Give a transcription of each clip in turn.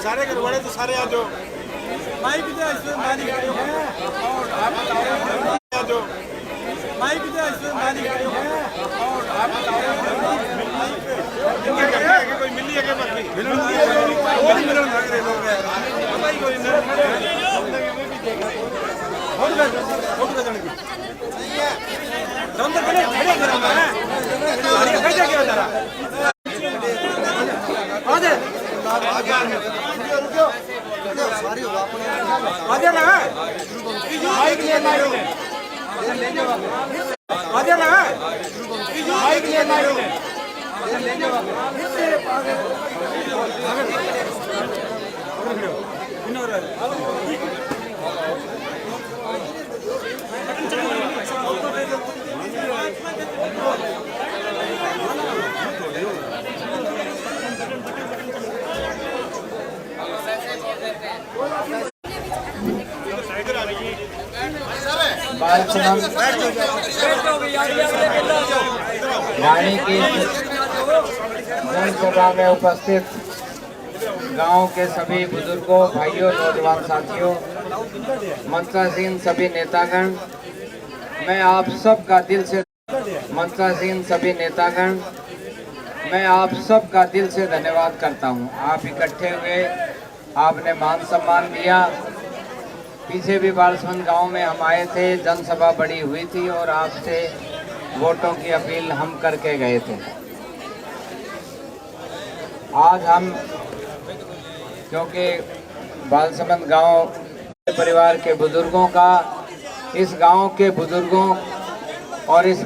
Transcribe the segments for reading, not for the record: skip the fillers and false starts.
सारे करवाड़े तो सारे आ जाओ माइक दे इसमें मालिक और आप बताओ जो माइक दे इसमें मालिक और आप बताओ कोई मिली है के बाकी मिलन लग रहे लोग हैं भाई कोई बहुत जन की अंदर खड़े खड़े करो मैं गाड़ी कैसे क्या जरा आजा ना माइक लेना है आजा ना माइक लेना है वाणी की जनसभा में उपस्थित गांव के सभी बुजुर्गों, भाइयों, नौजवान साथियों, मंत्रासीन सभी नेतागण, मैं आप सबका दिल से मैं आप सबका दिल से धन्यवाद करता हूं। आप इकट्ठे हुए, आपने मान सम्मान दिया। पीछे भी बालसमंद गांव में हम आए थे, जनसभा बड़ी हुई थी और आपसे वोटों की अपील हम करके गए थे। आज हम, क्योंकि बालसमंद गांव परिवार के बुजुर्गों का, इस गांव के बुजुर्गों और इस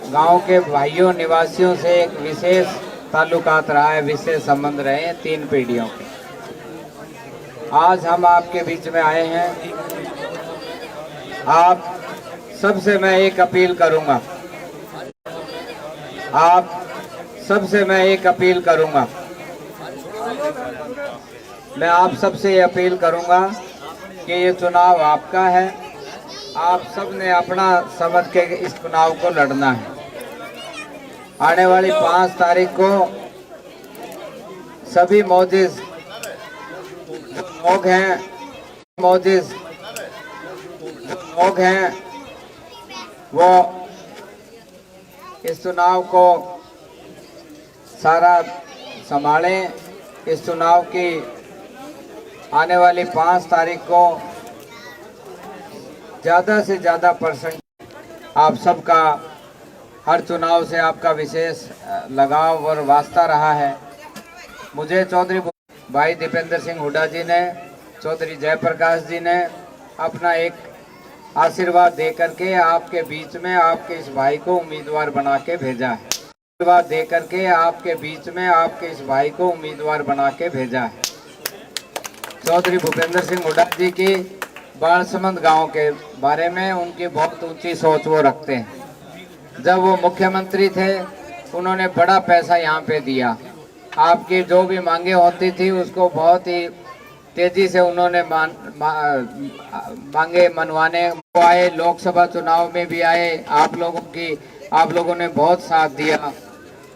गांव के भाइयों निवासियों से एक विशेष ताल्लुकात रहा है, विशेष संबंध रहे हैं 3 पीढ़ियों के। आज हम आपके बीच में आए हैं। आप सबसे मैं एक अपील करूंगा, मैं आप सबसे ये अपील करूंगा कि ये चुनाव आपका है। आप सब ने अपना समझ के इस चुनाव को लड़ना है। आने वाली 5 तारीख को सभी मौजूद लोग हैं वो इस चुनाव को सारा संभालें। इस चुनाव की आने वाली 5 तारीख को ज़्यादा से ज़्यादा परसेंट आप सबका, हर चुनाव से आपका विशेष लगाव और वास्ता रहा है। मुझे चौधरी भाई दीपेंद्र सिंह हुड्डा जी ने, चौधरी जयप्रकाश जी ने अपना एक आशीर्वाद दे करके आपके बीच में आपके इस भाई को उम्मीदवार बना के भेजा है। आशीर्वाद दे करके आपके बीच में आपके इस भाई को उम्मीदवार बना के भेजा है। चौधरी भूपेंद्र सिंह हुड्डा जी की बालसमंद गांव के बारे में उनकी बहुत ऊंची सोच वो रखते हैं। जब वो मुख्यमंत्री थे, उन्होंने बड़ा पैसा यहाँ पे दिया। आपकी जो भी मांगे होती थी उसको बहुत ही तेजी से उन्होंने मांगे मनवाने को आए। लोकसभा चुनाव में भी आए। आप लोगों ने बहुत साथ दिया।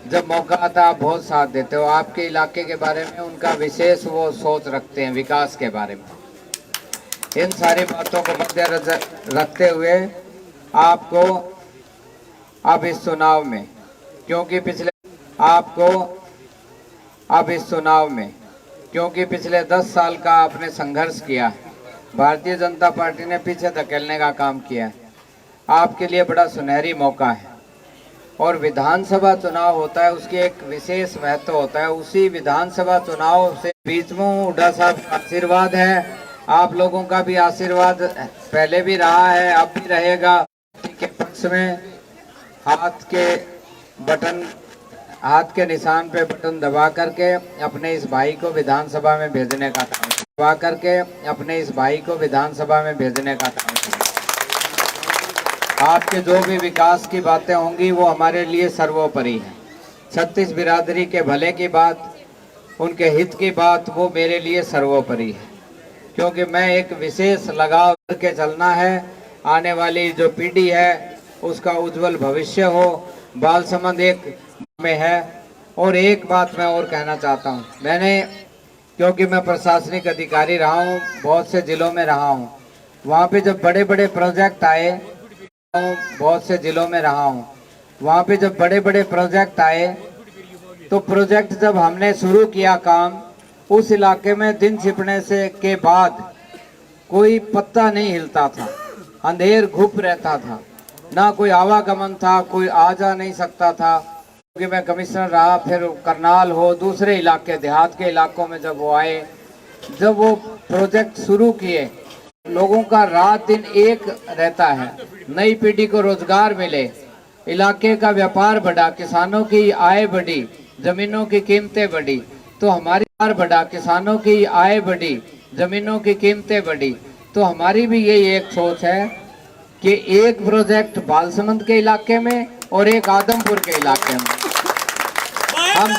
जब मौका आता आप बहुत साथ देते हो। आपके इलाके के बारे में उनका विशेष वो सोच रखते हैं, विकास के बारे में। इन सारी बातों को मद्देनजर रखते हुए आपको अब इस चुनाव में, क्योंकि पिछले 10 साल का आपने संघर्ष किया, भारतीय जनता पार्टी ने पीछे धकेलने का काम किया, आपके लिए बड़ा सुनहरी मौका है। और विधानसभा चुनाव होता है, उसकी एक विशेष महत्व होता है। उसी विधानसभा चुनाव से बीच में हुड्डा साहब का आशीर्वाद है, आप लोगों का भी आशीर्वाद पहले भी रहा है, अब भी रहेगा। के पक्ष में हाथ के निशान पे बटन दबा करके अपने इस भाई को विधानसभा में भेजने का काम आपके जो भी विकास की बातें होंगी वो हमारे लिए सर्वोपरि है। 36 बिरादरी के भले की बात, उनके हित की बात, वो मेरे लिए सर्वोपरि है। क्योंकि मैं एक विशेष लगाव करके चलना है। आने वाली जो पीढ़ी है उसका उज्जवल भविष्य हो। बालसमंद एक में है। और एक बात मैं और कहना चाहता हूँ, क्योंकि मैं प्रशासनिक अधिकारी रहा हूँ, बहुत से जिलों में रहा हूँ, वहाँ पे जब बड़े बड़े प्रोजेक्ट आए, तो प्रोजेक्ट जब हमने शुरू किया काम, उस इलाके में दिन छिपने से के बाद कोई पत्ता नहीं हिलता था, अंधेर घुप रहता था, ना कोई आवागमन था, कोई आ जा नहीं सकता था। क्योंकि मैं कमिश्नर रहा, फिर करनाल हो, दूसरे इलाके, देहात के इलाकों में जब वो आए, जब वो प्रोजेक्ट शुरू किए, लोगों का रात दिन एक रहता है। नई पीढ़ी को रोजगार मिले, इलाके का व्यापार बढ़ा, किसानों की आय बढ़ी, जमीनों की कीमतें बढ़ी, तो हमारी बढ़ा, किसानों की आय बढ़ी, जमीनों की कीमतें बढ़ी। तो हमारी भी यही एक सोच है कि एक प्रोजेक्ट बालसमंद के इलाके में और एक आदमपुर के इलाके में हम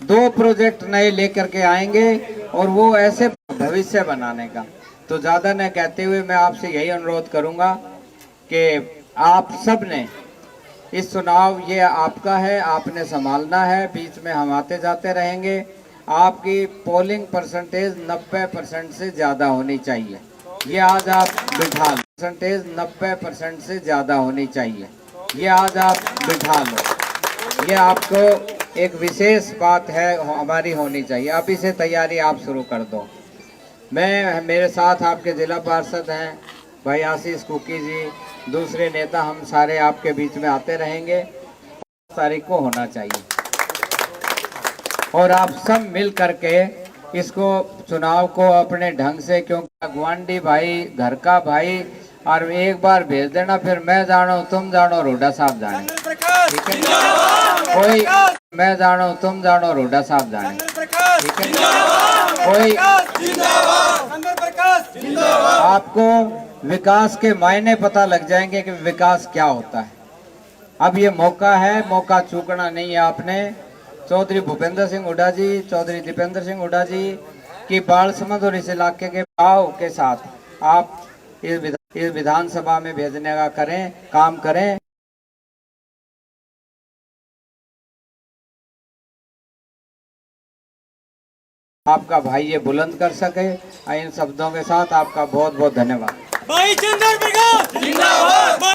दो प्रोजेक्ट नए लेकर के आएंगे। और वो ऐसे भविष्य बनाने का, तो ज़्यादा न कहते हुए मैं आपसे यही अनुरोध करूंगा कि आप सब ने इस चुनाव ये आपका है, आपने संभालना है, बीच में हम आते जाते रहेंगे। आपकी पोलिंग परसेंटेज 90% से ज़्यादा होनी चाहिए। ये आज आप बिठा लो, परसेंटेज 90% से ज़्यादा होनी चाहिए। ये आज आप बिठा लो, ये आपको एक विशेष बात है हमारी होनी चाहिए। अभी से तैयारी आप शुरू कर दो। मेरे साथ आपके जिला पार्षद हैं भाई आशीष कुकी जी, दूसरे नेता, हम सारे आपके बीच में आते रहेंगे। 5 तारीख को होना चाहिए और आप सब मिल करके इसको चुनाव को अपने ढंग से, क्योंकि गुआंडी भाई घर का भाई, और एक बार भेज देना, फिर मैं जानो तुम जानो रोडा साहब जाने, ठीक है? कोई मैं जानो तुम जानो रोडा साहब जाने, ठीक है? कोई आपको विकास के मायने पता लग जाएंगे कि विकास क्या होता है। अब ये मौका है, मौका चूकना नहीं है आपने। चौधरी भूपेंद्र सिंह हुड्डा जी, चौधरी दीपेंद्र सिंह हुड्डा जी की बालसमंद और इस इलाके के भाव के साथ आप इस विधानसभा में भेजने का काम करें। आपका भाई ये बुलंद कर सके। इन शब्दों के साथ आपका बहुत बहुत धन्यवाद। भाई चंद्र प्रकाश जिंदाबाद।